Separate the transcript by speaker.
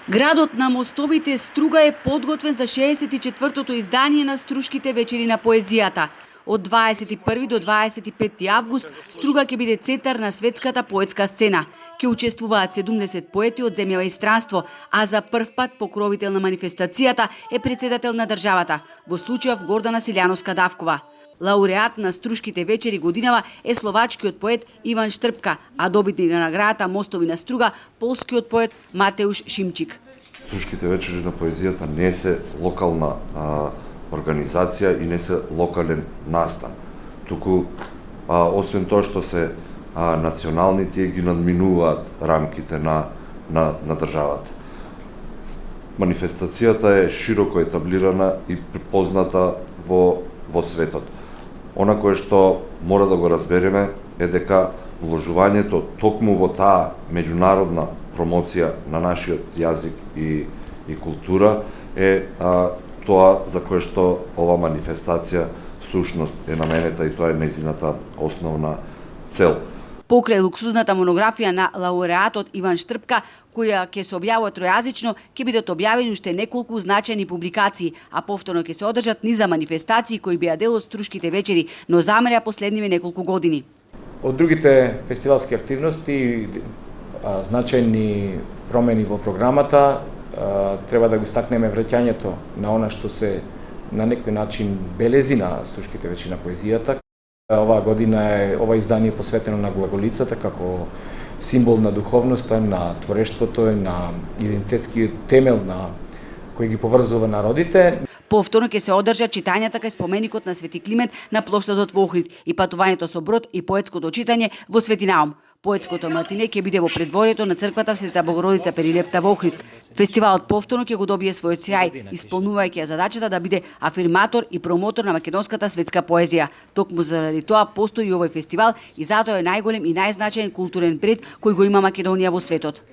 Speaker 1: Градот на мостовите Струга е подготвен за 64-тото издание на Струшките вечери на поезијата. Од 21 до 25 август Струга ќе биде центар на светската поетска сцена. Ќе учествуваат 70 поети од земјава и странство, а за прв пат покровител на манифестацијата е председател на државата, во случајов Гордана Силјановска-Давкова. Лауреат на Струшките вечери годинава е словачкиот поет Иван Штрпка, а добитник на наградата Мостови на Струга полскиот поет Матеуш Шимчик.
Speaker 2: Струшките вечери на поезијата не се локална организација и не се локален настан. Туку, освен тоа што се национални, тие ги надминуваат рамките на државата. Манифестацијата е широко етаблирана и препозната во светот. Она кое што мора да го разбереме е дека вложувањето токму во таа меѓународна промоција на нашиот јазик и култура е тоа за кое што ова манифестација всушност е наменета и тоа е нејзината основна цел.
Speaker 1: Покрај луксузната монографија на лауреатот Иван Штрпка, која ќе се објавува тројазично, ќе бидат објавени уште неколку значајни публикации, а повторно ќе се одржат низа манифестации кои беа дел од Струшките вечери, но замраа последниве неколку години.
Speaker 3: Од другите фестивалски активности, значајни промени во програмата, треба да го стакнеме враќањето на она што се на некој начин белези на Струшките вечери на поезијата. Оваа година ова издание е посветено на глаголицата како символ на духовноста, на творештвото, на идентитетскиот темел на кој ги поврзува народите.
Speaker 1: Повторно ќе се одржат читањата кај споменикот на Свети Климент на плоштадот во Охрид и патувањето со брод и поетското читање во Свети Наум. Поетското матине ќе биде во предворието на црквата Света Богородица Перилепта во Охрид. Фестивалот повторно ќе го добие својот сјај, исполнувајќи ја задачата да биде афирматор и промотор на македонската светска поезија. Токму заради тоа постои овој фестивал и затоа е најголем и најзначаен културен пред кој го има Македонија во светот.